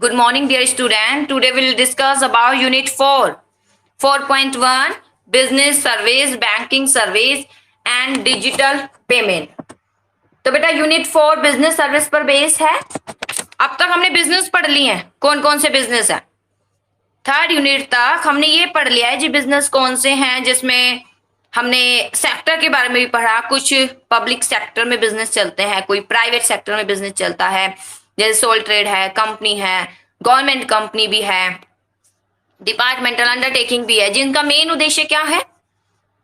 Good morning, dear student. Today we will discuss about Unit 4, 4.1 Business Service, Banking Service and Digital Payment. तो बेटा unit 4 business service पर base है। अब तक हमने बिजनेस पढ़ लिए हैं, कौन कौन से बिजनेस है। थर्ड यूनिट तक हमने ये पढ़ लिया है जी बिजनेस कौन से हैं, जिसमें हमने सेक्टर के बारे में भी पढ़ा। कुछ पब्लिक सेक्टर में बिजनेस चलते हैं, कोई प्राइवेट सेक्टर में बिजनेस चलता है, जैसे सोल ट्रेड है, कंपनी है, गवर्नमेंट कंपनी भी है, डिपार्टमेंटल अंडरटेकिंग भी है, जिनका मेन उद्देश्य क्या है,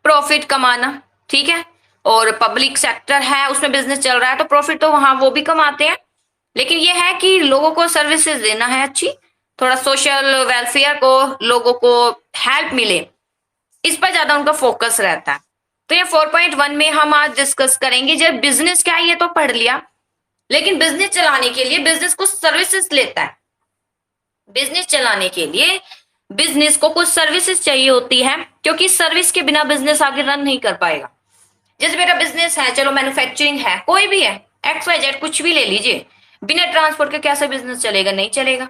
प्रॉफिट कमाना। ठीक है। और पब्लिक सेक्टर है, उसमें बिजनेस चल रहा है तो प्रॉफिट तो वहां वो भी कमाते हैं, लेकिन ये है कि लोगों को सर्विसेज देना है अच्छी, थोड़ा सोशल वेलफेयर को, लोगों को हेल्प मिले, इस पर ज्यादा उनका फोकस रहता है। तो ये 4.1 में हम आज डिस्कस करेंगे। जब बिजनेस क्या है ये तो पढ़ लिया, लेकिन बिजनेस चलाने के लिए बिजनेस को सर्विसेज लेता है। बिजनेस चलाने के लिए बिजनेस को कुछ सर्विसेज चाहिए होती है, क्योंकि सर्विस के बिना बिजनेस आगे रन नहीं कर पाएगा। जैसे मेरा बिजनेस है, चलो मैन्युफैक्चरिंग है, कोई भी है, XYZ कुछ भी ले लीजिए, बिना ट्रांसपोर्ट के कैसे बिजनेस चलेगा? नहीं चलेगा।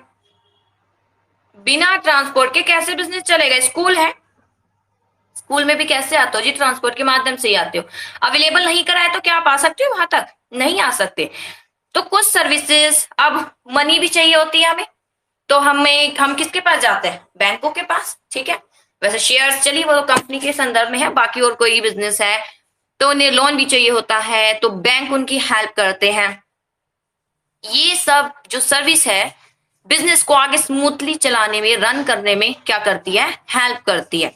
बिना ट्रांसपोर्ट के कैसे बिजनेस चलेगा? स्कूल है, स्कूल में भी कैसे आते हो जी? ट्रांसपोर्ट के माध्यम से ही आते हो। अवेलेबल नहीं कराए तो क्या आप आ सकते हो वहां तक? नहीं आ सकते। तो कुछ सर्विसेज, अब मनी भी चाहिए होती है हमें, तो हम किसके पास जाते हैं? बैंकों के पास। ठीक है। वैसे शेयर्स चलिए वो कंपनी के संदर्भ में है, बाकी और कोई बिजनेस है तो उन्हें लोन भी चाहिए होता है, तो बैंक उनकी हेल्प करते हैं। ये सब जो सर्विस है बिजनेस को आगे स्मूथली चलाने में, रन करने में क्या करती है? हेल्प करती है।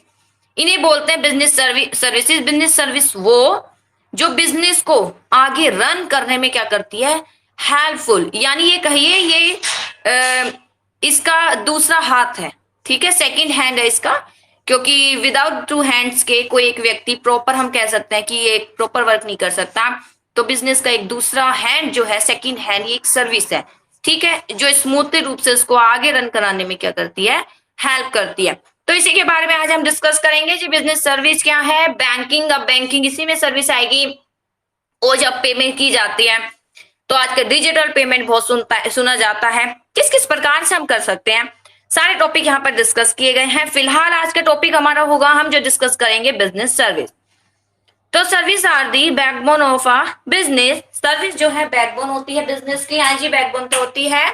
इन्हें बोलते हैं बिजनेस सर्विसेज। बिजनेस सर्विस वो जो बिजनेस को आगे रन करने में क्या करती है? हेल्पफुल, यानी ये कहिए ये इसका दूसरा हाथ है। ठीक है, सेकंड हैंड है इसका, क्योंकि विदाउट टू हैंड्स के कोई एक व्यक्ति प्रॉपर, हम कह सकते हैं कि ये एक प्रॉपर वर्क नहीं कर सकता। तो बिजनेस का एक दूसरा हैंड जो है, सेकंड हैंड, ये एक सर्विस है। ठीक है, जो स्मूथली रूप से इसको आगे रन कराने में क्या करती है? हेल्प करती है। तो इसी के बारे में आज हम डिस्कस करेंगे जी। बिजनेस सर्विस क्या है? बैंकिंग। अब बैंकिंग इसी में सर्विस आएगी, वो जब पेमेंट की जाती है तो आजकल डिजिटल पेमेंट बहुत सुना जाता है। किस किस प्रकार से हम कर सकते हैं, सारे टॉपिक यहाँ पर डिस्कस किए गए हैं। फिलहाल आज का टॉपिक हमारा होगा, हम जो डिस्कस करेंगे, बिजनेस सर्विस। तो service are the backbone of a business. Service जो है बैकबोन होती है बिजनेस की। हाँ जी, बैकबोन तो होती है,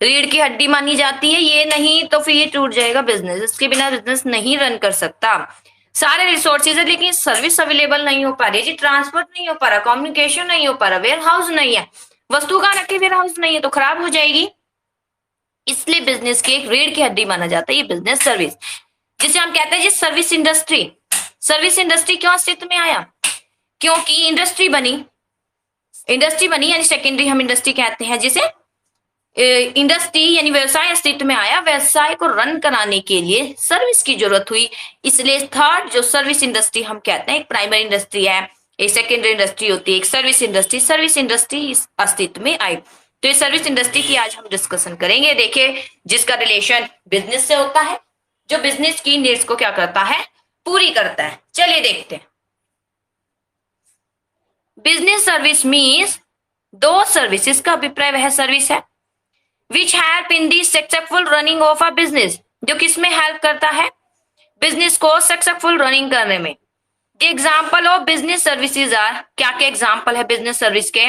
रीढ़ की हड्डी मानी जाती है। ये नहीं तो फिर ये टूट जाएगा बिजनेस, इसके बिना बिजनेस नहीं रन कर सकता। सारे रिसोर्सेज है लेकिन सर्विस अवेलेबल नहीं हो पा रही है जी। ट्रांसपोर्ट नहीं हो पा रहा, कम्युनिकेशन नहीं हो पा रहा, वेयर हाउस नहीं है, वस्तु का रखे वेयर हाउस नहीं है तो खराब हो जाएगी। इसलिए बिजनेस की एक रीढ़ की हड्डी माना जाता है ये बिजनेस सर्विस, जिसे हम कहते हैं जी सर्विस इंडस्ट्री। सर्विस इंडस्ट्री क्यों अस्तित्व में आया? क्योंकि इंडस्ट्री बनी यानी सेकेंडरी हम इंडस्ट्री कहते हैं, जिसे इंडस्ट्री यानी व्यवसाय अस्तित्व में आया। व्यवसाय को रन कराने के लिए सर्विस की जरूरत हुई, इसलिए थर्ड जो सर्विस इंडस्ट्री हम कहते हैं, एक प्राइमरी इंडस्ट्री है, एक सेकेंडरी इंडस्ट्री होती है, एक सर्विस इंडस्ट्री। सर्विस इंडस्ट्री अस्तित्व में आई, तो ये सर्विस इंडस्ट्री की आज हम डिस्कशन करेंगे। देखिए, जिसका रिलेशन बिजनेस से होता है, जो बिजनेस की नीड्स को क्या करता है? पूरी करता है। चलिए देखते हैं। बिजनेस सर्विस मीन्स दो सर्विसेज का अभिप्राय वह सर्विस है which help in the successful running of a business, जो किसमें हेल्प करता है? बिजनेस को सक्सेसफुल रनिंग करने में। The example of business services are, क्या क्या एग्जाम्पल है बिजनेस सर्विस के?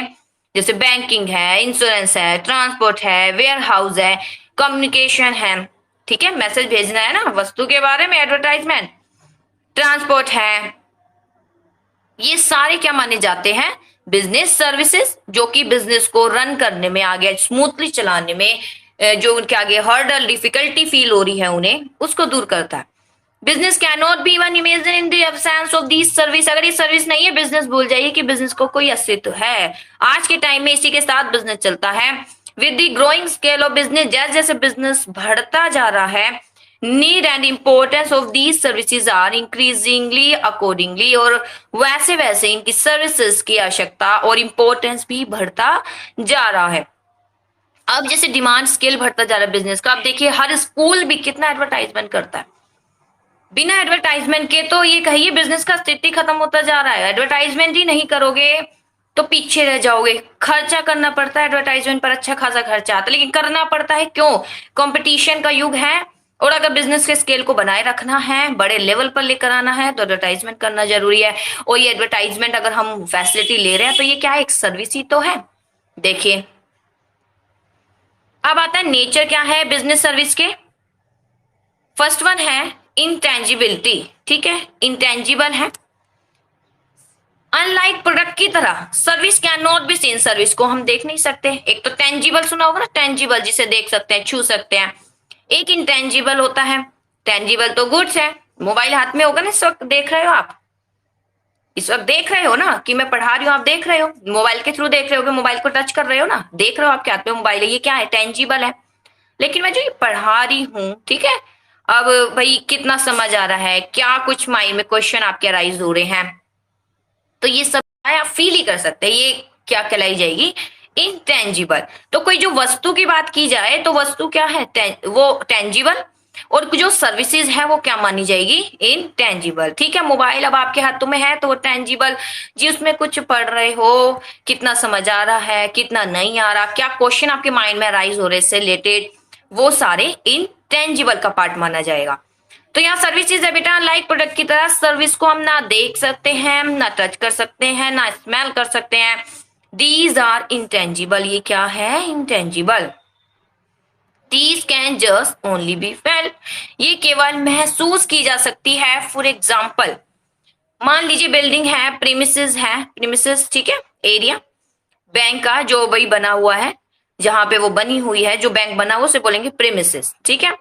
जैसे बैंकिंग है, इंश्योरेंस है, ट्रांसपोर्ट है, वेयर हाउस है, कम्युनिकेशन है। ठीक है, मैसेज भेजना है ना वस्तु के बारे में, एडवर्टाइजमेंट, ट्रांसपोर्ट है, ये सारे क्या माने जाते हैं? बिजनेस सर्विसेज, जो कि बिजनेस को रन करने में, आगे स्मूथली चलाने में जो उनके आगे हर्डल, डिफिकल्टी फील हो रही है उन्हें, उसको दूर करता है। Business can not be even imagine in the absence of this service. अगर ये सर्विस नहीं है, बिजनेस भूल जाइए कि बिजनेस को कोई अस्तित्व है। आज के टाइम में इसी के साथ बिजनेस चलता है। With the growing scale of business, जैसे जैसे बिजनेस बढ़ता जा रहा है, need and importance of these services are increasingly accordingly, और वैसे वैसे इनकी सर्विसेज की आवश्यकता और इम्पोर्टेंस भी बढ़ता जा रहा है। अब जैसे डिमांड स्केल बढ़ता जा रहा है बिजनेस का, अब देखिए हर स्कूल भी कितना एडवर्टाइजमेंट करता है। बिना एडवर्टाइजमेंट के तो ये कहिए बिजनेस का अस्तित्व खत्म होता जा रहा है। एडवर्टाइजमेंट ही नहीं करोगे तो पीछे रह जाओगे। खर्चा करना पड़ता है एडवर्टाइजमेंट पर, अच्छा खासा खर्चा आता है, लेकिन करना पड़ता है क्यों? कंपटीशन का युग है, और अगर बिजनेस के स्केल को बनाए रखना है, बड़े लेवल पर लेकर आना है, तो एडवर्टाइजमेंट करना जरूरी है। और ये एडवर्टाइजमेंट अगर हम फैसिलिटी ले रहे हैं तो ये क्या है? एक सर्विस ही तो है। देखिए, अब आता है नेचर क्या है बिजनेस सर्विस के। फर्स्ट वन है इंटेंजिबिलिटी, ठीक है, इंटेंजिबल है। अनलाइक प्रोडक्ट की तरह service can not be seen, service को हम देख नहीं सकते। एक तो टेंजिबल सुना होगा ना, टेंजिबल जिसे देख सकते हैं, छू सकते हैं। एक इंटेंजिबल होता है। टेंजिबल तो गुड्स है, मोबाइल हाथ में होगा ना, इस वक्त देख रहे हो आप, इस वक्त देख रहे हो ना कि मैं पढ़ा रही हूँ, आप देख रहे हो, मोबाइल के थ्रू देख रहे हो, मोबाइल को टच कर रहे हो ना, देख रहे हो आपके हाथ में मोबाइल है, ये क्या है? टेंजिबल है। लेकिन मैं जो ये पढ़ा रही हूँ, ठीक है, अब भाई कितना समझ आ रहा है, क्या कुछ माइंड में क्वेश्चन आपके अराइज हो रहे हैं, तो ये सब आप फील ही कर सकते हैं, ये क्या कहलाई जाएगी? इनटेंजिबल। तो कोई जो वस्तु की बात की जाए तो वस्तु क्या है? वो टेंजिबल, और जो सर्विसेज है वो क्या मानी जाएगी? इनटेंजिबल। ठीक है, मोबाइल अब आपके हाथों में है तो वो टेंजिबल जी, उसमें कुछ पढ़ रहे हो, कितना समझ आ रहा है, कितना नहीं आ रहा, क्या क्वेश्चन आपके माइंड में राइज हो रहे इससे रिलेटेड, वो सारे इनटेंजिबल का पार्ट माना जाएगा। तो यहाँ सर्विसेज है बेटा, लाइक प्रोडक्ट की तरह सर्विस को हम ना देख सकते हैं, ना टच कर सकते हैं, ना स्मेल कर सकते हैं। दीज आर इंटेंजिबल, ये क्या है? Intangible. These can just only be felt, ये केवल महसूस की जा सकती है। फॉर एग्जाम्पल, मान लीजिए बिल्डिंग है, प्रीमिसेस है, प्रीमिसेस ठीक है, एरिया बैंक का जो भाई बना हुआ है, जहां पे वो बनी हुई है, जो बैंक बना हुआ उसे बोलेंगे प्रीमिसेस, ठीक है।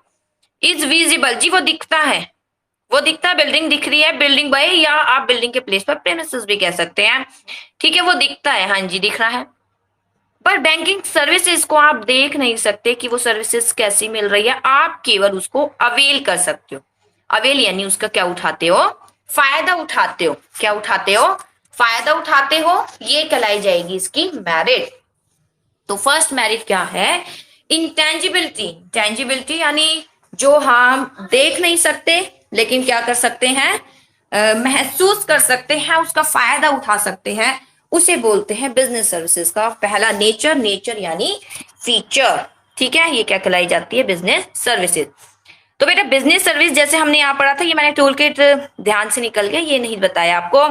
इज विजिबल जी, वो दिखता है, वो दिखता है, बिल्डिंग दिख रही है, बिल्डिंग बाय, या आप बिल्डिंग के प्लेस पर प्रेमिसेस भी कह सकते हैं, ठीक है, वो दिखता है, हाँ जी दिख रहा है। पर बैंकिंग सर्विसेज को आप देख नहीं सकते कि वो सर्विसेज कैसी मिल रही है, आप केवल उसको अवेल कर सकते हो। अवेल यानी उसका क्या उठाते हो? फायदा उठाते हो। क्या उठाते हो? फायदा उठाते हो, ये कहलाई जाएगी इसकी मेरिट। तो फर्स्ट मेरिट क्या है? इंटेंजिबिलिटी। टेंजिबिलिटी यानी जो हम देख नहीं सकते लेकिन क्या कर सकते हैं? महसूस कर सकते हैं, उसका फायदा उठा सकते हैं, उसे बोलते हैं बिजनेस सर्विसेज का पहला नेचर। नेचर यानी फीचर, ठीक है, ये क्या कहलाई जाती है? Business services. तो बेटा बिजनेस सर्विस जैसे हमने यहाँ पढ़ा था, ये मैंने टूल किट ध्यान से निकल गया, ये नहीं बताया आपको।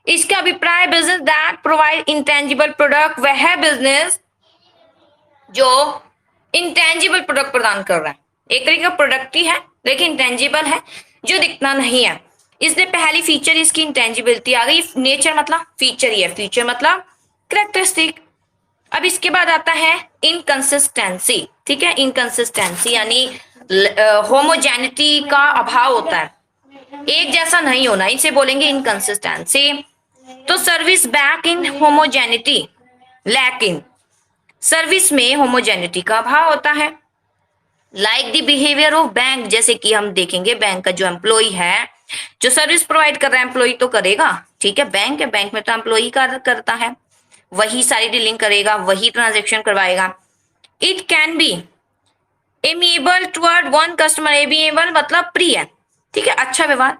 इसका अभिप्राय, business that provide intangible product, वह है बिजनेस जो इंटेंजिबल प्रोडक्ट प्रदान कर रहा है। एक तरीके का प्रोडक्ट ही है लेकिन इंटेंजिबल है, जो दिखना नहीं है। इसने पहली फीचर इसकी इंटेंजिबिलिटी आ गई। नेचर मतलब फीचर ही है, फीचर मतलब कैरेक्टरिस्टिक। अब इसके बाद आता है इनकंसिस्टेंसी, ठीक है, इनकंसिस्टेंसी यानी होमोजेनिटी का अभाव होता है, एक जैसा नहीं होना, इसे बोलेंगे इनकंसिस्टेंसी। तो service back in homogeneity, lack in, service में होमोजेनिटी का अभाव होता है। Like the behaviour of bank, जैसे कि हम देखेंगे बैंक का जो एम्प्लॉय है, जो सर्विस प्रोवाइड कर रहा है एम्प्लॉय तो करेगा, ठीक है, बैंक है, बैंक में तो एम्प्लॉय करता है, वही सारी डीलिंग करेगा, वही ट्रांजेक्शन करवाएगा। It can be amiable toward one customer, amiable मतलब प्रिय, ठीक है, अच्छा व्यवहार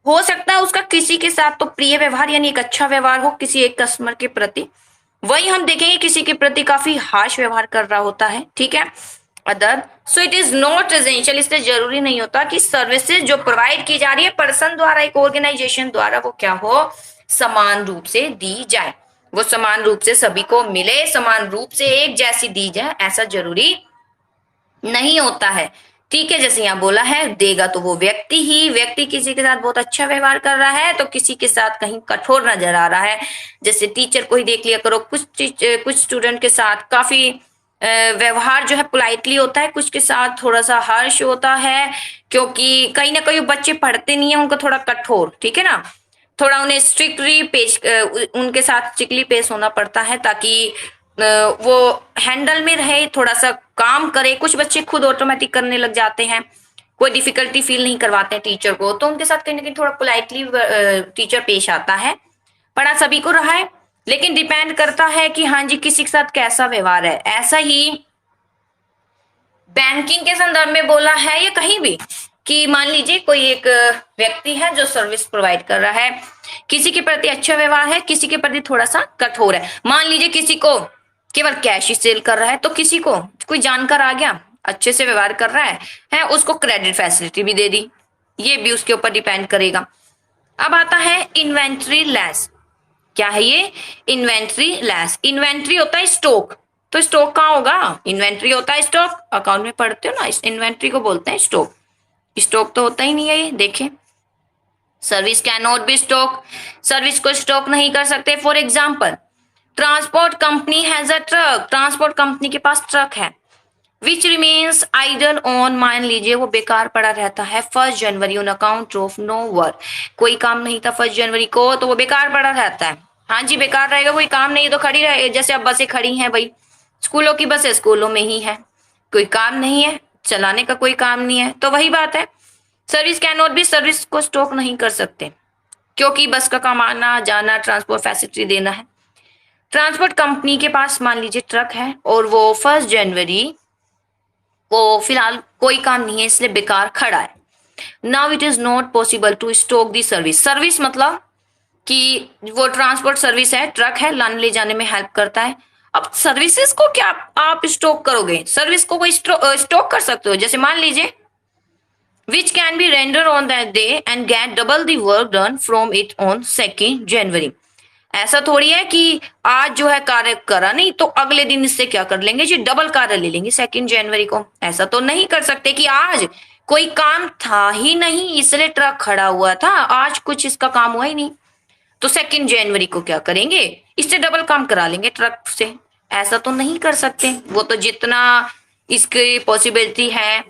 हो सकता है उसका किसी के साथ, तो प्रिय व्यवहार यानी एक अच्छा व्यवहार हो किसी एक कस्टमर के प्रति। वही हम देखेंगे किसी के प्रति काफी हार्श व्यवहार कर रहा होता है, ठीक है, other. So it is not essential, इससे जरूरी नहीं होता कि सर्विसेज जो प्रोवाइड की जा रही है पर्सन द्वारा, एक ऑर्गेनाइजेशन द्वारा, वो क्या हो? समान रूप से दी जाए, वो समान रूप से सभी को मिले, समान रूप से एक जैसी दी जाए, ऐसा जरूरी नहीं होता है, ठीक है। जैसे यहाँ बोला है, देगा तो वो व्यक्ति ही, व्यक्ति किसी के साथ बहुत अच्छा व्यवहार कर रहा है तो किसी के साथ कहीं कठोर नजर आ रहा है। जैसे टीचर को ही देख लिया करो, कुछ स्टूडेंट के साथ काफी व्यवहार जो है पोलाइटली होता है, कुछ के साथ थोड़ा सा हार्श होता है, क्योंकि कहीं ना कहीं बच्चे पढ़ते नहीं है, उनको थोड़ा कठोर, ठीक है ना, थोड़ा उन्हें स्ट्रिक्टली पेश, उनके साथ स्ट्रिक्टली पेश होना पड़ता है ताकि वो हैंडल में रहे, थोड़ा सा काम करे। कुछ बच्चे खुद ऑटोमेटिक करने लग जाते हैं, कोई डिफिकल्टी फील नहीं करवाते हैं टीचर को, तो उनके साथ कहीं ना कहीं थोड़ा पोलाइटली टीचर पेश आता है। पढ़ा सभी को रहा है, लेकिन डिपेंड करता है कि हाँ जी किसी के साथ कैसा व्यवहार है। ऐसा ही बैंकिंग के संदर्भ में बोला है या कहीं भी कि मान लीजिए कोई एक व्यक्ति है जो सर्विस प्रोवाइड कर रहा है, किसी के प्रति अच्छा व्यवहार है, किसी के प्रति थोड़ा सा कठोर है। मान लीजिए किसी को केवल कैश ही सेल कर रहा है, तो किसी को कोई जानकर आ गया, अच्छे से व्यवहार कर रहा है उसको क्रेडिट फैसिलिटी भी दे दी, ये भी उसके ऊपर डिपेंड करेगा। अब आता है इन्वेंट्री लेस। क्या है ये? Inventory less. इन्वेंट्री होता है स्टॉक, तो स्टॉक कहाँ होगा? इन्वेंट्री होता है स्टॉक, अकाउंट में पढ़ते हो ना, इस इन्वेंट्री को बोलते हैं स्टॉक। स्टॉक तो होता ही नहीं है ये। देखिए, service can not be stock, service को स्टॉक नहीं कर सकते। For example, transport company has a truck, transport company के पास ट्रक है, विच रिमेन्स आइडल ऑन, मान लीजिए वो बेकार पड़ा रहता है 1 जनवरी on account of no work, कोई काम नहीं था 1 जनवरी को, तो वो बेकार पड़ा रहता है। हाँ जी, बेकार रहेगा, कोई काम नहीं तो खड़ी रहे। जैसे अब बसें खड़ी हैं भाई, स्कूलों की बसें स्कूलों में ही है, कोई काम नहीं है, चलाने का कोई काम नहीं है, तो वही बात है। Service can not be, service को स्टॉक नहीं कर सकते, क्योंकि बस का काम आना जाना, ट्रांसपोर्ट फैसिलिटी देना है। ट्रांसपोर्ट कंपनी के पास मान लीजिए ट्रक है और वो 1 जनवरी को फिलहाल कोई काम नहीं है, इसलिए बेकार खड़ा है। Now it is not possible to stock the service. Service मतलब कि वो ट्रांसपोर्ट सर्विस है, ट्रक है, लाने ले जाने में हेल्प करता है। अब सर्विसेज को क्या आप स्टॉक करोगे? सर्विस को कोई स्टॉक कर सकते हो? जैसे मान लीजिए which can be rendered on that day and get double the work done from it on 2 जनवरी। ऐसा थोड़ी है कि आज जो है कार्य करा नहीं तो अगले दिन इससे क्या कर लेंगे जी, डबल कार्य ले लेंगे 2 जनवरी को। ऐसा तो नहीं कर सकते कि आज कोई काम था ही नहीं इसलिए ट्रक खड़ा हुआ था, आज कुछ इसका काम हुआ ही नहीं तो 2 जनवरी को क्या करेंगे, इससे डबल काम करा लेंगे ट्रक से। ऐसा तो नहीं कर सकते। वो तो जितना इसकी पॉसिबिलिटी है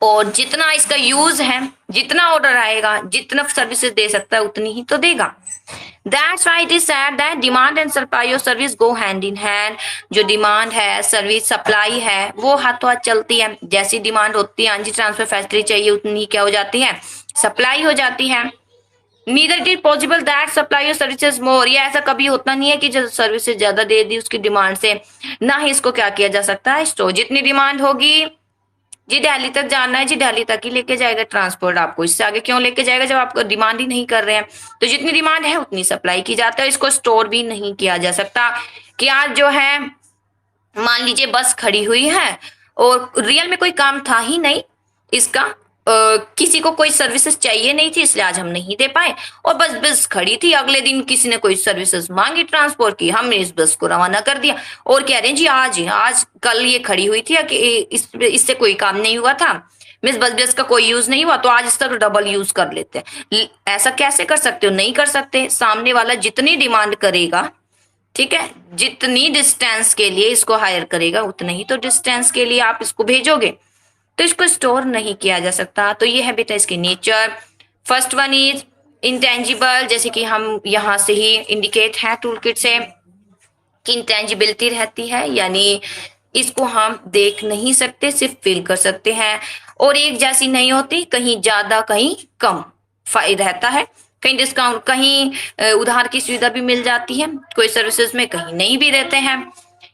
और जितना इसका यूज है, जितना ऑर्डर आएगा, जितना सर्विसेज दे सकता है उतनी ही तो देगा। That's why it is said that demand and supply of service go hand in hand। जो डिमांड है, सर्विस सप्लाई है, वो हाथों हाथ चलती है। जैसी डिमांड होती है, हाँ जी ट्रांसफर फैसिलिटी चाहिए, उतनी क्या हो जाती है, सप्लाई हो जाती है। Neither it is possible that supply of services more। ये ऐसा कभी होता नहीं है कि जो सर्विसेज ज्यादा दे दी उसकी डिमांड से, ना ही इसको क्या किया जा सकता है स्टोर। जितनी डिमांड होगी, जी दिल्ली तक जाना है, जी दिल्ली तक ही लेके जाएगा ट्रांसपोर्ट आपको, इससे आगे क्यों लेके जाएगा जब आपको डिमांड ही नहीं कर रहे हैं। तो जितनी डिमांड है उतनी सप्लाई की जाती है, इसको स्टोर भी नहीं किया जा सकता। कि आज जो है मान लीजिए बस खड़ी हुई है और रियल में कोई काम था ही नहीं इसका, किसी को कोई सर्विसेज चाहिए नहीं थी इसलिए आज हम नहीं दे पाए, और बस बस खड़ी थी, अगले दिन किसी ने कोई सर्विसेज मांगी ट्रांसपोर्ट की, हमने इस बस को रवाना कर दिया और कह रहे हैं जी आज कल ये खड़ी हुई थी कि इससे कोई काम नहीं हुआ था, मिस बस का कोई यूज नहीं हुआ तो आज इसका तो डबल यूज कर लेते हैं। ऐसा कैसे कर सकते हो? नहीं कर सकते। सामने वाला जितनी डिमांड करेगा, ठीक है, जितनी डिस्टेंस के लिए इसको हायर करेगा उतने ही तो डिस्टेंस के लिए आप इसको भेजोगे, तो इसको स्टोर नहीं किया जा सकता। तो ये है बेटा इसकी nature. First one is intangible, जैसे कि हम यहां से ही इंडिकेट है टूल किट से कि इंटेंजिबिलिटी रहती है, यानी इसको हम देख नहीं सकते, सिर्फ फील कर सकते हैं। और एक जैसी नहीं होती, कहीं ज्यादा कहीं कम फायदा रहता है, कहीं डिस्काउंट, कहीं उधार की सुविधा भी मिल जाती है, कोई सर्विसेज में कहीं नहीं भी रहते हैं।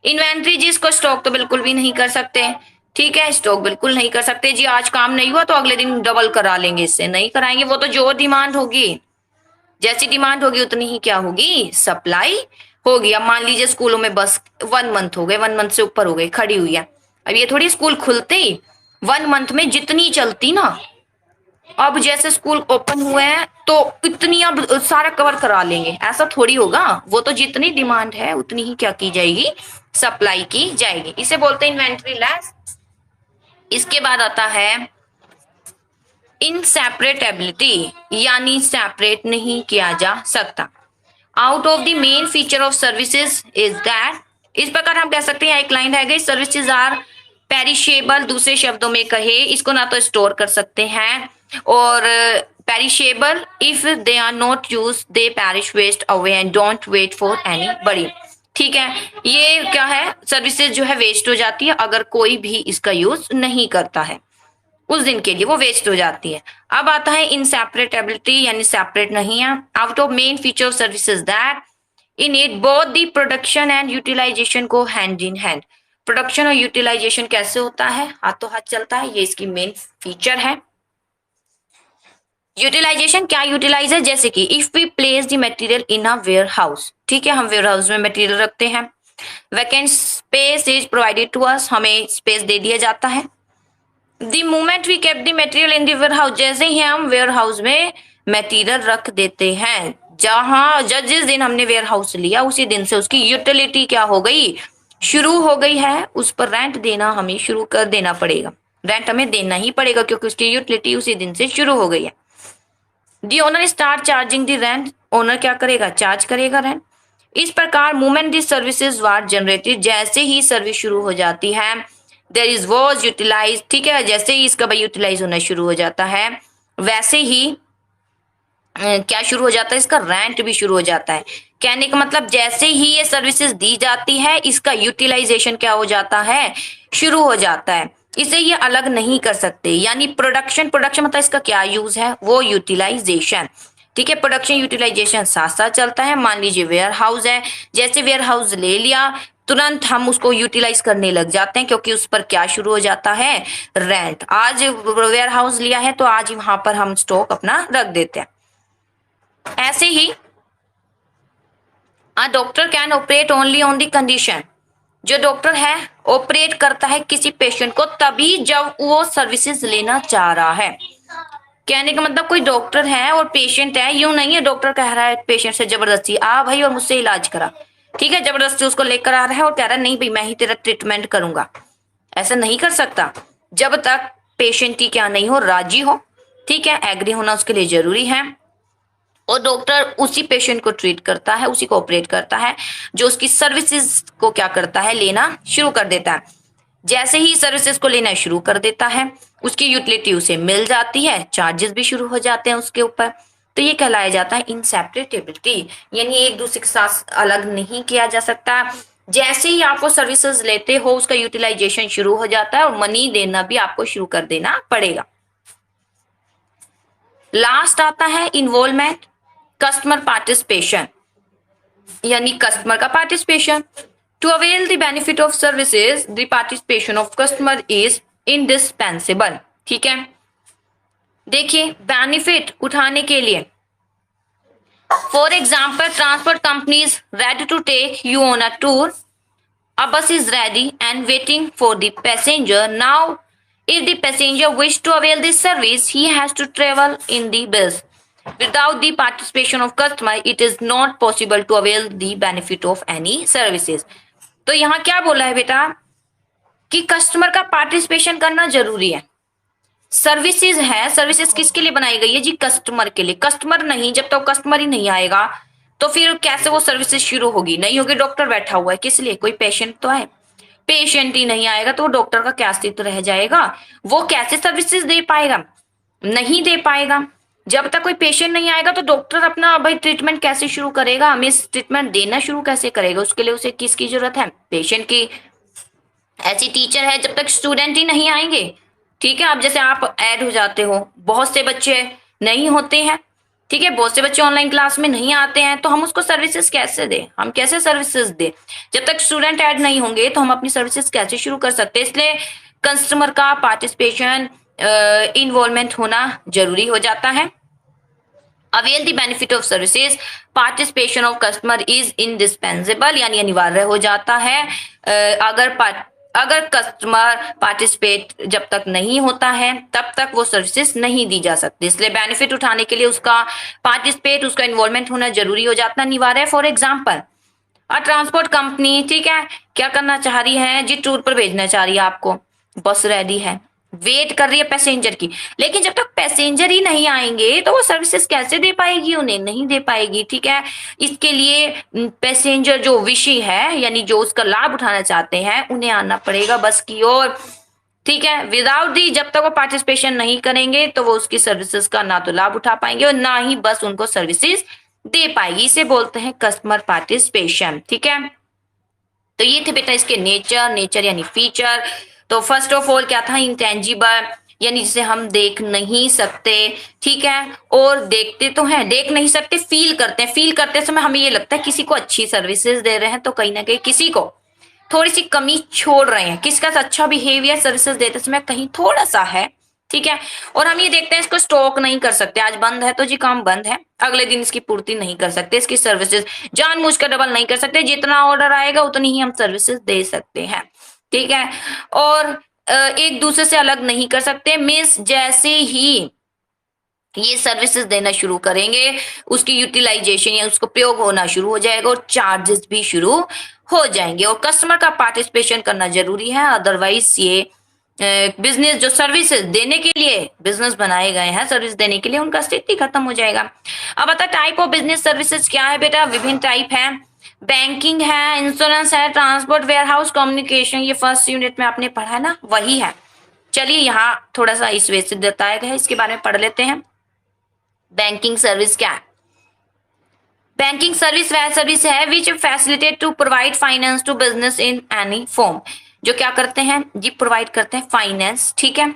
इन्वेंट्री, जिसको स्टॉक तो बिल्कुल भी नहीं कर सकते, ठीक है, स्टॉक बिल्कुल नहीं कर सकते जी, आज काम नहीं हुआ तो अगले दिन डबल करा लेंगे, इससे नहीं कराएंगे। वो तो जो डिमांड होगी, जैसी डिमांड होगी उतनी ही क्या होगी, सप्लाई होगी। अब मान लीजिए स्कूलों में बस 1 मंथ हो गए, 1 मंथ से ऊपर हो गए खड़ी हुई है, अब ये थोड़ी स्कूल खुलते ही 1 मंथ में जितनी चलती ना, अब जैसे स्कूल ओपन हुए हैं तो इतनी अब सारा कवर करा लेंगे, ऐसा थोड़ी होगा। वो तो जितनी डिमांड है उतनी ही क्या की जाएगी, सप्लाई की जाएगी। इसे बोलते हैं इन्वेंट्री लेस। इसके बाद आता है इनसेपरेटेबिलिटी, यानी सेपरेट नहीं किया जा सकता। Out of the main feature of services is that, इस प्रकार हम कह सकते हैं, एक लाइन है गई, सर्विसेज आर पेरिशेबल। दूसरे शब्दों में कहे, इसको ना तो स्टोर कर सकते हैं, और perishable if they are not use they perish, waste away and don't wait for anybody. ठीक है, ये क्या है, सर्विसेज जो है वेस्ट हो जाती है अगर कोई भी इसका यूज नहीं करता है, उस दिन के लिए वो वेस्ट हो जाती है। अब आता है इनसेपरेटेबिलिटी, यानी सेपरेट नहीं है। Out of main feature of services that in it both the production and utilization को हैंड इन हैंड। प्रोडक्शन और यूटिलाइजेशन कैसे होता है, हाथों हाथ चलता है, ये इसकी मेन फीचर है। यूटिलाइजेशन क्या यूटिलाइज है, जैसे कि if we place the material in a warehouse, ठीक है, हम वेयर हाउस में मटेरियल रखते हैं, vacant space is provided to us, हमें स्पेस दे दिया जाता है। The moment we keep the material in the warehouse, जैसे ही हम वेयर हाउस में मटेरियल रख देते हैं, जिस दिन हमने वेयर हाउस लिया उसी दिन से उसकी यूटिलिटी क्या हो गई, शुरू हो गई है, उस पर रेंट देना हमें शुरू कर देना पड़ेगा, रेंट हमें देना ही पड़ेगा क्योंकि उसकी यूटिलिटी उसी दिन से शुरू हो गई है। The owner start charging the rent, owner क्या करेगा, चार्ज करेगा रेंट। इस प्रकार moment the services war generated, जैसे ही सर्विस शुरू हो जाती है, देयर इज वॉज यूटिलाइज, ठीक है, जैसे ही इसका भाई यूटिलाइज होना शुरू हो जाता है वैसे ही क्या शुरू हो जाता है, इसका रेंट भी शुरू हो जाता है। कहने का मतलब जैसे ही ये सर्विसेज दी जाती है इसका यूटिलाइजेशन क्या हो जाता है, शुरू हो जाता है, इसे ये अलग नहीं कर सकते। यानी प्रोडक्शन मतलब इसका क्या यूज है, वो यूटिलाइजेशन, ठीक है, प्रोडक्शन यूटिलाइजेशन साथ साथ चलता है। मान लीजिए वेयर हाउस है, जैसे वेयर हाउस ले लिया तुरंत हम उसको यूटिलाइज करने लग जाते हैं क्योंकि उस पर क्या शुरू हो जाता है, रेंट। आज वेयर हाउस लिया है तो आज वहां पर हम स्टॉक अपना रख देते हैं। ऐसे ही a doctor can operate only on the condition, जो डॉक्टर है ऑपरेट करता है किसी पेशेंट को तभी जब वो सर्विसेज लेना चाह रहा है। कहने का मतलब कोई डॉक्टर है और पेशेंट है, यूं नहीं है डॉक्टर कह रहा है पेशेंट से जबरदस्ती आ भाई और मुझसे इलाज करा, ठीक है, जबरदस्ती उसको लेकर आ रहा है और कह रहा है नहीं भाई मैं ही तेरा ट्रीटमेंट करूंगा, ऐसा नहीं कर सकता जब तक पेशेंट की क्या नहीं हो, राजी हो, ठीक है, एग्री होना उसके लिए जरूरी है। और डॉक्टर उसी पेशेंट को ट्रीट करता है, उसी को ऑपरेट करता है जो उसकी सर्विसेज को क्या करता है, लेना शुरू कर देता है। जैसे ही सर्विसेज को लेना शुरू कर देता है उसकी यूटिलिटी उसे मिल जाती है, चार्जेस भी शुरू हो जाते हैं उसके ऊपर, तो ये कहलाया जाता है इनसेपरेटेबिलिटी, यानी एक दूसरे के साथ अलग नहीं किया जा सकता। जैसे ही आप वो सर्विसेज लेते हो उसका यूटिलाइजेशन शुरू हो जाता है और मनी देना भी आपको शुरू कर देना पड़ेगा। लास्ट आता है इन्वॉल्वमेंट, कस्टमर पार्टिसिपेशन, यानी कस्टमर का participation. To avail the benefit of services the participation of customer is indispensable, ठीक है। देखिए बेनिफिट उठाने के लिए for example transport companies ready to take you on a tour, a bus is ready and waiting for the passenger. Now if the passenger wish to avail this service he has to travel in the bus. Without the participation of customer it is not possible to avail the benefit of any services. तो यहाँ क्या बोला है बेटा कि customer का participation करना जरूरी है। सर्विसेज है, सर्विसेज किसके लिए बनाई गई है जी, कस्टमर के लिए। कस्टमर नहीं, जब तक कस्टमर ही नहीं आएगा तो फिर कैसे वो सर्विसेज शुरू होगी, नहीं होगी। डॉक्टर बैठा हुआ है किस लिए, कोई पेशेंट तो है, पेशेंट ही नहीं आएगा तो डॉक्टर का क्या अस्तित्व रह जाएगा, वो कैसे सर्विसेज दे पाएगा, नहीं दे पाएगा। जब तक कोई पेशेंट नहीं आएगा तो डॉक्टर अपना भाई ट्रीटमेंट कैसे शुरू करेगा, हमें ट्रीटमेंट देना शुरू कैसे करेगा, उसके लिए उसे किसकी जरूरत है, पेशेंट की। ऐसी टीचर है जब तक स्टूडेंट ही नहीं आएंगे, ठीक है। अब जैसे आप ऐड हो जाते हो, बहुत से बच्चे नहीं होते हैं, ठीक है, बहुत से बच्चे ऑनलाइन क्लास में नहीं आते हैं, तो हम उसको सर्विसेज कैसे दें, हम कैसे सर्विसेज दें, जब तक स्टूडेंट ऐड नहीं होंगे तो हम अपनी सर्विसेज कैसे शुरू कर सकते हैं। इसलिए कस्टमर का पार्टिसिपेशन इन्वॉल्वमेंट होना जरूरी हो जाता है। Avail the benefit of services participation of customer is indispensable, यानी अनिवार्य हो जाता है। अगर कस्टमर पार्टिसिपेट जब तक नहीं होता है तब तक वो सर्विसेज नहीं दी जा सकती। इसलिए बेनिफिट उठाने के लिए उसका पार्टिसिपेट, उसका इन्वॉल्वमेंट होना जरूरी हो जाता है, अनिवार्य है। फॉर एग्जाम्पल ट्रांसपोर्ट कंपनी, ठीक है, क्या करना चाह रही है जी, टूर पर भेजना चाह रही है आपको, बस रेडी है, वेट कर रही है पैसेंजर की, लेकिन जब तक पैसेंजर ही नहीं आएंगे तो वो सर्विसेज कैसे दे पाएगी, उन्हें नहीं दे पाएगी, ठीक है। इसके लिए पैसेंजर जो विषय है यानी जो उसका लाभ उठाना चाहते हैं उन्हें आना पड़ेगा बस की ओर, ठीक है। विदाउट दी, जब तक वो पार्टिसिपेशन नहीं करेंगे तो वो उसकी सर्विसेज का ना तो लाभ उठा पाएंगे और ना ही बस उनको सर्विसेज दे पाएगी। इसे बोलते हैं कस्टमर पार्टिसिपेशन, ठीक है। तो ये थे बेटा इसके नेचर यानी फीचर। तो फर्स्ट ऑफ ऑल क्या था, इंटेंजिबल, यानी जिसे हम देख नहीं सकते, ठीक है, और देखते तो हैं, देख नहीं सकते, फील करते हैं। फील करते समय हमें ये लगता है किसी को अच्छी सर्विसेज दे रहे हैं तो कहीं ना कहीं किसी को थोड़ी सी कमी छोड़ रहे हैं, किसका अच्छा बिहेवियर सर्विसेज देते समय कहीं थोड़ा सा है, ठीक है। और हम ये देखते हैं इसको स्टॉक नहीं कर सकते, आज बंद है तो जी काम बंद है, अगले दिन इसकी पूर्ति नहीं कर सकते, इसकी सर्विसेज जानबूझकर डबल नहीं कर सकते, जितना ऑर्डर आएगा उतनी ही हम सर्विसेज दे सकते हैं। ठीक है। और एक दूसरे से अलग नहीं कर सकते, मीन्स जैसे ही ये सर्विसेज देना शुरू करेंगे उसकी यूटिलाइजेशन या उसको प्रयोग होना शुरू हो जाएगा और चार्जेस भी शुरू हो जाएंगे। और कस्टमर का पार्टिसिपेशन करना जरूरी है, अदरवाइज ये बिजनेस जो सर्विसेज देने के लिए बिजनेस बनाए गए हैं सर्विस देने के लिए, उनका स्थिति खत्म हो जाएगा। अब बता टाइप ऑफ बिजनेस सर्विसेज क्या है बेटा, विभिन्न टाइप है, बैंकिंग है, इंश्योरेंस है, ट्रांसपोर्ट, वेयरहाउस, कम्युनिकेशन, ये फर्स्ट यूनिट में आपने पढ़ा है ना, वही है। चलिए यहाँ थोड़ा सा इस वे से बताया गया है, इसके बारे में पढ़ लेते हैं। बैंकिंग सर्विस क्या है? बैंकिंग सर्विस वह सर्विस है which facilitate to provide finance to business in any form, जो क्या करते हैं जी, प्रोवाइड करते हैं फाइनेंस, ठीक है,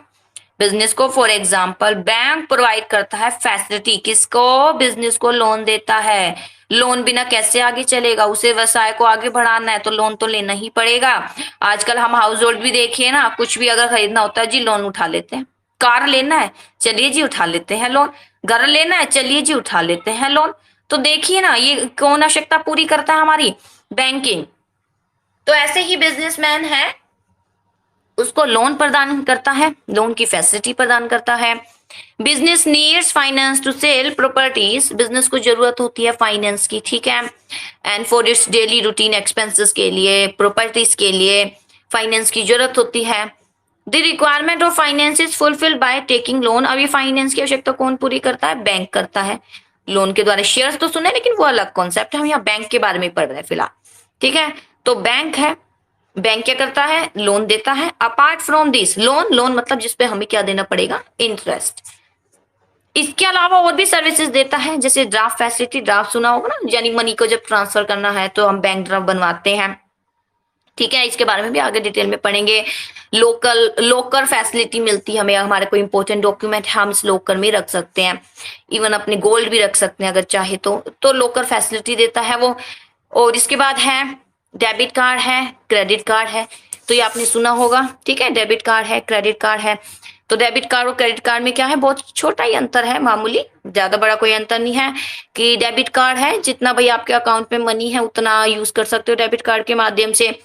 बिजनेस को। फॉर एग्जांपल बैंक प्रोवाइड करता है फैसिलिटी, किसको, बिजनेस को लोन देता है। लोन बिना कैसे आगे चलेगा, उसे व्यवसाय को आगे बढ़ाना है तो लोन तो लेना ही पड़ेगा। आजकल हम हाउस होल्ड भी देखिए ना, कुछ भी अगर खरीदना होता है जी लोन उठा लेते हैं, कार लेना है चलिए जी उठा लेते हैं लोन, घर लेना है चलिए जी उठा लेते हैं लोन। तो देखिए ना ये कौन आवश्यकता पूरी करता है हमारी, बैंकिंग। तो ऐसे ही बिजनेसमैन है उसको लोन प्रदान करता है, लोन की फैसिलिटी प्रदान करता है। Business needs finance to sell properties, business को जरूरत होती है फाइनेंस की, ठीक है, and for its daily routine expenses के लिए, प्रॉपर्टीज के लिए फाइनेंस की जरूरत होती है। The requirement of finance is fulfilled by taking loan, अभी फाइनेंस की आवश्यकता कौन पूरी करता है, बैंक करता है। लोन के द्वारा शेयर्स तो सुने लेकिन वो अलग कॉन्सेप्ट है, हम यहाँ बैंक के बारे में पढ़ रहे हैं फिलहाल, ठीक है। तो बैंक है, बैंक क्या करता है, लोन देता है। Apart from this loan, loan मतलब जिसपे हमें क्या देना पड़ेगा, इंटरेस्ट। इसके अलावा और भी सर्विसेज देता है, जैसे ड्राफ्ट फैसिलिटी, ड्राफ्ट सुना होगा ना, यानी मनी को जब ट्रांसफर करना है तो हम बैंक ड्राफ्ट बनवाते हैं, ठीक है, इसके बारे में भी आगे डिटेल में पढ़ेंगे। लोकर फैसिलिटी मिलती है हमें, हमारे कोई इंपॉर्टेंट डॉक्यूमेंट हम इस लोकर में रख सकते हैं, इवन अपने गोल्ड भी रख सकते हैं अगर चाहे तो लोकर फैसिलिटी देता है वो। और इसके बाद है डेबिट कार्ड है, क्रेडिट कार्ड है, तो ये आपने सुना होगा, ठीक है, डेबिट कार्ड है, क्रेडिट कार्ड है। तो डेबिट कार्ड और क्रेडिट कार्ड में क्या है, बहुत छोटा ही अंतर है, मामूली, ज्यादा बड़ा कोई अंतर नहीं है। कि डेबिट कार्ड है जितना भाई आपके अकाउंट में मनी है उतना यूज कर सकते हो डेबिट कार्ड के माध्यम से,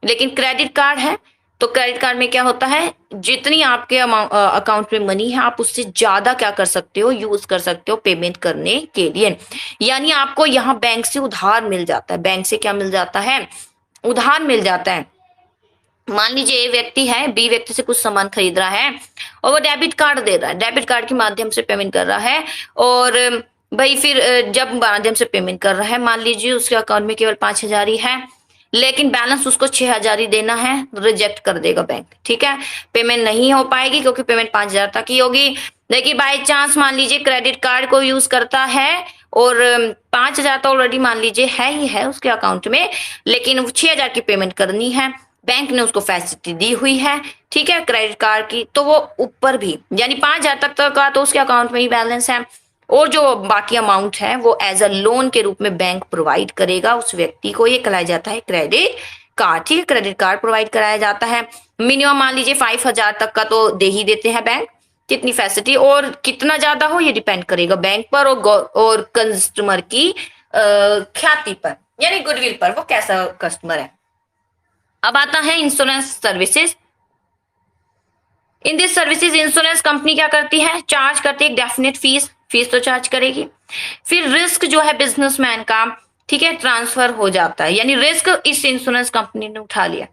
लेकिन क्रेडिट कार्ड है तो क्रेडिट कार्ड में क्या होता है, जितनी आपके अकाउंट में मनी है आप उससे ज्यादा क्या कर सकते हो, यूज कर सकते हो पेमेंट करने के लिए। यानी आपको यहाँ बैंक से उधार मिल जाता है, बैंक से क्या मिल जाता है, उधार मिल जाता है। मान लीजिए ए व्यक्ति है, बी व्यक्ति से कुछ सामान खरीद रहा है और वो डेबिट कार्ड दे रहा है, डेबिट कार्ड के माध्यम से पेमेंट कर रहा है। और भाई फिर जब माध्यम से पेमेंट कर रहा है, मान लीजिए उसके अकाउंट में केवल 5,000 ही है, लेकिन बैलेंस उसको 6,000 ही देना है, रिजेक्ट कर देगा बैंक, ठीक है, पेमेंट नहीं हो पाएगी क्योंकि पेमेंट 5,000 तक ही होगी। लेकिन बाई चांस मान लीजिए क्रेडिट कार्ड को यूज करता है और 5,000 तो ऑलरेडी मान लीजिए है ही है उसके अकाउंट में, लेकिन 6,000 की पेमेंट करनी है, बैंक ने उसको फैसिलिटी दी हुई है, ठीक है, क्रेडिट कार्ड की, तो वो ऊपर भी यानी 5,000 तक का तो उसके अकाउंट में ही बैलेंस है, और जो बाकी अमाउंट है वो एज अ लोन के रूप में बैंक प्रोवाइड करेगा उस व्यक्ति को, ये कहलाया जाता है क्रेडिट कार्ड, ठीक है, क्रेडिट कार्ड प्रोवाइड कराया जाता है। मिनिमम मान लीजिए 5,000 तक का तो दे ही देते हैं बैंक, कितनी फैसिलिटी, और कितना ज्यादा हो ये डिपेंड करेगा बैंक पर और कस्टमर की ख्याति पर, यानी गुडविल पर, वो कैसा कस्टमर है। अब आता है insurance services. In this services insurance company क्या करती है, चार्ज करती है डेफिनेट फीस, फीस तो चार्ज करेगी। फिर रिस्क जो है बिजनेसमैन का, ठीक है, ट्रांसफर हो जाता है, यानी रिस्क इस इंश्योरेंस कंपनी ने उठा लिया।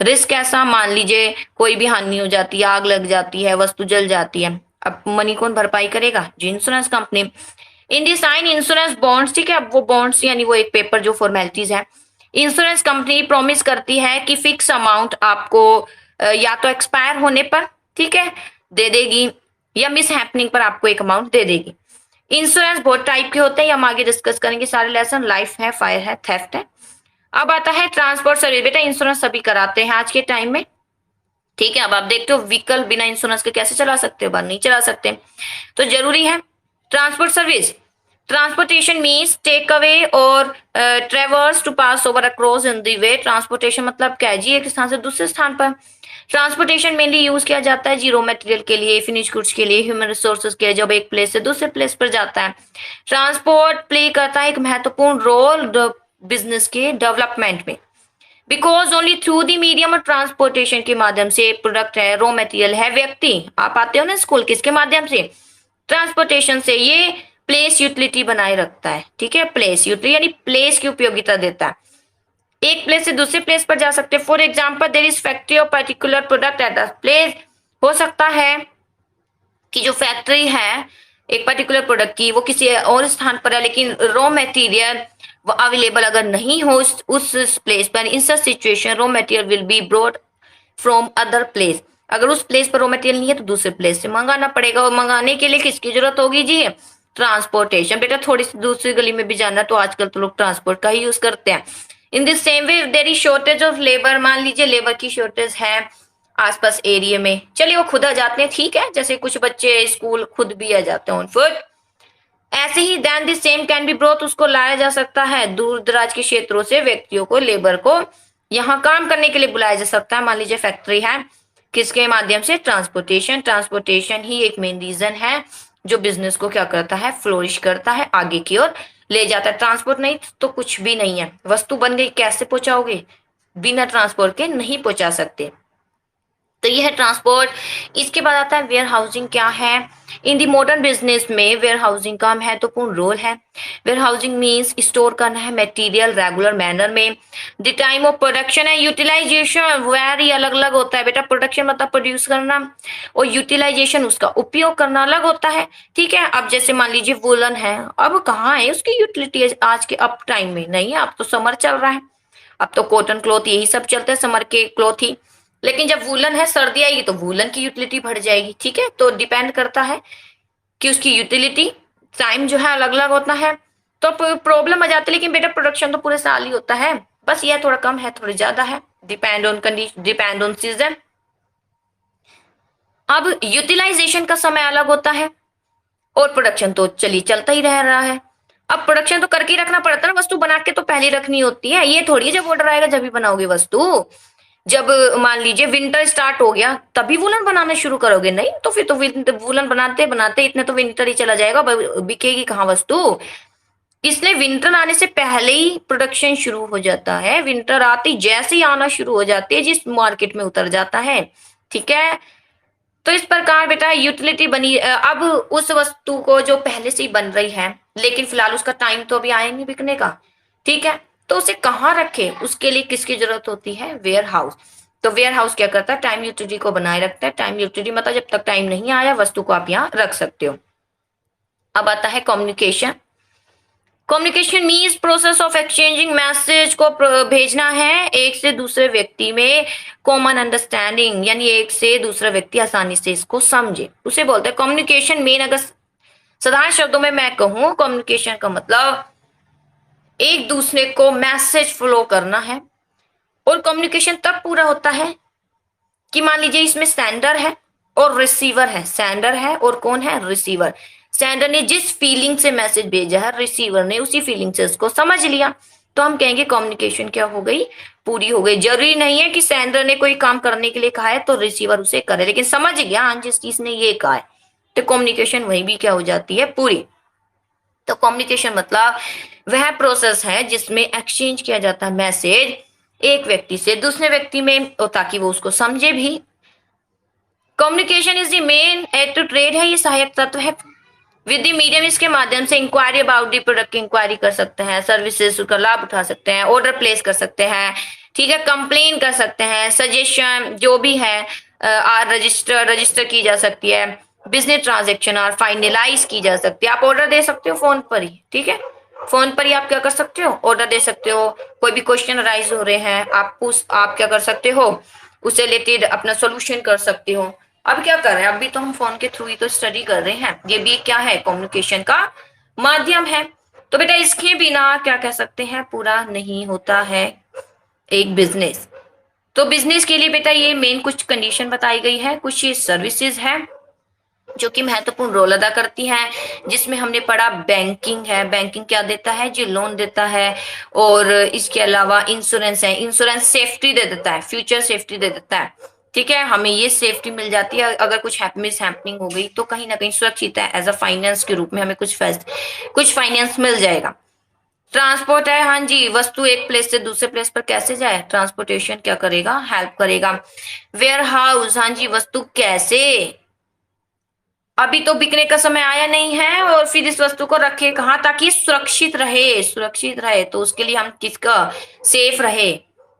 रिस्क ऐसा, मान लीजिए कोई भी हानि हो जाती है, आग लग जाती है, वस्तु जल जाती है, अब मनी कौन भरपाई करेगा जी, insurance company. In the sign insurance bonds, ठीक है, अब वो बॉन्ड्स यानी वो एक पेपर जो फॉर्मेलिटीज है, इंश्योरेंस कंपनी प्रॉमिस करती है कि फिक्स अमाउंट आपको या तो एक्सपायर होने पर, ठीक है, दे देगी, या मिस हैपनिंग पर आपको एक अमाउंट दे देगी। इंश्योरेंस बहुत टाइप के होते हैं, हम आगे डिस्कस करेंगे सारे लेसन, लाइफ है, फायर है, थेफ्ट है। अब आता है ट्रांसपोर्ट सर्विस। बेटा इंश्योरेंस सभी कराते हैं आज के टाइम में, ठीक है। अब आप देखते हो व्हीकल बिना इंश्योरेंस के कैसे चला सकते हो, बाहर नहीं चला सकते, तो जरूरी है transport service. Transportation means take away और traverse to pass over across in the way. Transportation मतलब क्या है जी, एक स्थान से दूसरे स्थान पर। ट्रांसपोर्टेशन मेनली यूज किया जाता है जी रॉ मटेरियल के लिए, फिनिश गुड्स के लिए, ह्यूमन रिसोर्सेज के लिए, जब एक प्लेस से दूसरे प्लेस पर जाता है। ट्रांसपोर्ट प्ले करता है एक महत्वपूर्ण रोल बिजनेस के डेवलपमेंट में, because only through the medium of transportation के माध्यम से प्रोडक्ट है, रॉ मटेरियल है, व्यक्ति, आप आते हो ना स्कूल, किसके माध्यम से, ट्रांसपोर्टेशन से, ये प्लेस यूटिलिटी बनाए रखता है। ठीक है, प्लेस यूटिलिटी यानी प्लेस की उपयोगिता देता है, एक प्लेस से दूसरे प्लेस पर जा सकते हैं। For example there is factory of particular product at a place. हो सकता है कि जो फैक्ट्री है एक पर्टिकुलर प्रोडक्ट की वो किसी और स्थान पर है, लेकिन रॉ मटेरियल वो अवेलेबल अगर नहीं हो उस प्लेस पर, in such situation raw material will be brought from other place. अगर उस प्लेस पर रॉ मटेरियल नहीं है तो दूसरे प्लेस से मंगाना पड़ेगा, और मंगाने के लिए किसकी जरूरत होगी जी, ट्रांसपोर्टेशन। बेटा थोड़ी सी दूसरी गली में भी जाना तो आजकल तो लोग ट्रांसपोर्ट का ही यूज करते हैं। In this same way there is shortage of labour. मान लीजिए लेबर की शॉर्टेज है आसपास एरिया में, चलिए वो खुद आ जाते हैं, ठीक है, जैसे कुछ बच्चे स्कूल खुद भी आ जाते हैं ऑन फुट, ऐसे ही then this same can be brought, उसको लाया जा सकता है दूर दराज के क्षेत्रों से, व्यक्तियों को, लेबर को यहाँ काम करने के लिए बुलाया जा सकता है। मान लीजिए फैक्ट्री है, किसके माध्यम से, ट्रांसपोर्टेशन। ट्रांसपोर्टेशन ही एक मेन रीजन है जो बिजनेस को क्या करता है, फ्लोरिश करता है, आगे की ओर ले जाता है। ट्रांसपोर्ट नहीं तो कुछ भी नहीं है, वस्तु बन गई कैसे पहुंचाओगे, बिना ट्रांसपोर्ट के नहीं पहुंचा सकते। तो ये है ट्रांसपोर्ट। इसके बाद आता है वेयर हाउसिंग। क्या है, इन दी मॉडर्न बिजनेस में वेयर हाउसिंग का महत्वपूर्ण रोल है। वेयर हाउसिंग मीन्स स्टोर करना है मटेरियल रेगुलर मैनर में। द टाइम ऑफ प्रोडक्शन है यूटिलाइजेशन वेरी अलग अलग होता है बेटा। प्रोडक्शन मतलब प्रोड्यूस करना, और यूटिलाइजेशन उसका उपयोग करना अलग होता है। ठीक है, अब जैसे मान लीजिए वुलन है, अब कहाँ है उसकी यूटिलिटी आज के अब टाइम में नहीं है, अब तो समर चल रहा है, अब तो कॉटन क्लॉथ यही सब चलते हैं, समर के क्लॉथ ही। लेकिन जब वूलन है, सर्दी आएगी तो वूलन की यूटिलिटी बढ़ जाएगी। ठीक है, तो डिपेंड करता है कि उसकी यूटिलिटी टाइम जो है अलग अलग होता है, तो प्रॉब्लम आ जाती है। लेकिन बेटा प्रोडक्शन तो पूरे साल ही होता है, बस यह थोड़ा कम है थोड़ा ज्यादा है, depend on condition, depend on season. अब यूटिलाइजेशन का समय अलग होता है, और प्रोडक्शन तो चली चलता ही रह रहा है। अब प्रोडक्शन तो करके ही रखना पड़ता है ना, वस्तु बना के तो पहले रखनी होती है, ये थोड़ी जब ऑर्डर आएगा जब भी बनाओगे वस्तु। जब मान लीजिए विंटर स्टार्ट हो गया तभी वुलन बनाना शुरू करोगे, नहीं तो फिर तो वुलन बनाते बनाते इतने तो विंटर ही चला जाएगा, बिकेगी कहाँ वस्तु। इसलिए विंटर आने से पहले ही प्रोडक्शन शुरू हो जाता है, विंटर आते जैसे ही आना शुरू हो जाती है जिस मार्केट में उतर जाता है। ठीक है, तो इस प्रकार बेटा यूटिलिटी बनी। अब उस वस्तु को जो पहले से ही बन रही है लेकिन फिलहाल उसका टाइम तो अभी आया नहीं बिकने का, ठीक है, तो उसे कहाँ रखे, उसके लिए किसकी जरूरत होती है, वेयर हाउस। तो वेयर हाउस क्या करता है, टाइम यूटिलिटी को बनाए रखता है। टाइम यूटिलिटी मतलब जब तक टाइम नहीं आया वस्तु को आप यहाँ रख सकते हो। अब आता है communication. Communication means process of exchanging message को भेजना है एक से दूसरे व्यक्ति में कॉमन अंडरस्टैंडिंग, यानी एक से दूसरा व्यक्ति आसानी से इसको समझे, उसे बोलते हैं कम्युनिकेशन। मेन अगर साधारण शब्दों में मैं कहूं, कम्युनिकेशन का मतलब एक दूसरे को मैसेज फ्लो करना है। और कम्युनिकेशन तब पूरा होता है कि मान लीजिए इसमें सेंडर है और रिसीवर है, सेंडर है और कौन है, रिसीवर। सेंडर ने जिस फीलिंग से मैसेज भेजा है, रिसीवर ने उसी फीलिंग से उसको समझ लिया, तो हम कहेंगे कम्युनिकेशन क्या हो गई, पूरी हो गई। जरूरी नहीं है कि सेंडर ने कोई काम करने के लिए कहा है तो रिसीवर उसे करे, लेकिन समझ गया हाँ जिस चीज ने ये कहा है, तो कम्युनिकेशन वही भी क्या हो जाती है, पूरी। तो कम्युनिकेशन मतलब वह प्रोसेस है जिसमें एक्सचेंज किया जाता है मैसेज एक व्यक्ति से दूसरे व्यक्ति में, और ताकि वो उसको समझे भी। Communication is the main aid to trade है, ये सहायक तत्व है। विद द मीडियम, इसके माध्यम से इंक्वायरी अबाउट द प्रोडक्ट की इंक्वायरी कर सकते हैं, सर्विसेज का लाभ उठा सकते हैं, ऑर्डर प्लेस कर सकते हैं, ठीक है, कंप्लेन कर सकते हैं, सजेशन जो भी है रजिस्टर की जा सकती है, बिजनेस ट्रांजेक्शन और फाइनलाइज की जा सकती है। आप ऑर्डर दे सकते हो फोन पर ही, ठीक है, फोन पर ही आप क्या कर सकते हो, ऑर्डर दे सकते हो। कोई भी क्वेश्चन राइज हो रहे हैं आप क्या कर सकते हो, उससे रिलेटेड अपना सोल्यूशन कर सकते हो। अब क्या कर रहे हैं, अभी तो हम फोन के थ्रू ही तो स्टडी कर रहे हैं, ये भी क्या है, कम्युनिकेशन का माध्यम है। तो बेटा इसके बिना क्या कह सकते हैं, पूरा नहीं होता है एक बिजनेस। तो बिजनेस के लिए बेटा ये मेन कुछ कंडीशन बताई गई है, कुछ ये सर्विसेज है जो कि महत्वपूर्ण रोल अदा करती हैं, जिसमें हमने पढ़ा बैंकिंग है। बैंकिंग क्या देता है जी? लोन देता है। और इसके अलावा इंश्योरेंस है, इंश्योरेंस सेफ्टी दे देता है, फ्यूचर सेफ्टी दे देता है। ठीक है, हमें ये सेफ्टी मिल जाती है, अगर कुछ मिस हैपनिंग हो गई तो कहीं ना कहीं सुरक्षित है, एज अ फाइनेंस के रूप में हमें कुछ फाइनेंस मिल जाएगा। ट्रांसपोर्ट है, हाँ जी, वस्तु एक प्लेस से दूसरे प्लेस पर कैसे जाए, ट्रांसपोर्टेशन क्या करेगा, हेल्प करेगा। वेयर हाउस, हाँ जी, वस्तु कैसे, अभी तो बिकने का समय आया नहीं है, और फिर इस वस्तु को रखे कहाँ ताकि सुरक्षित रहे, सुरक्षित रहे, तो उसके लिए हम किसका, सेफ रहे।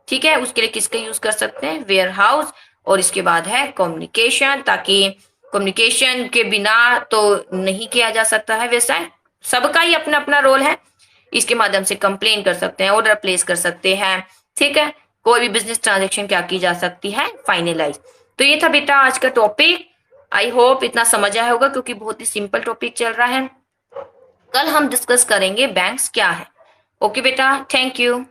ठीक है, उसके लिए किसका यूज कर सकते हैं, वेयर हाउस। और इसके बाद है कम्युनिकेशन, ताकि कम्युनिकेशन के बिना तो नहीं किया जा सकता है व्यवसाय, सबका ही अपना अपना रोल है। इसके माध्यम से कंप्लेन कर सकते हैं, ऑर्डर प्लेस कर सकते हैं। ठीक है, कोई भी बिजनेस ट्रांजेक्शन क्या की जा सकती है, फाइनलाइज। तो ये था बेटा आज का टॉपिक। आई होप इतना समझ आया होगा, क्योंकि बहुत ही सिंपल टॉपिक चल रहा है। कल हम डिस्कस करेंगे बैंक्स क्या है। ओके बेटा, थैंक यू।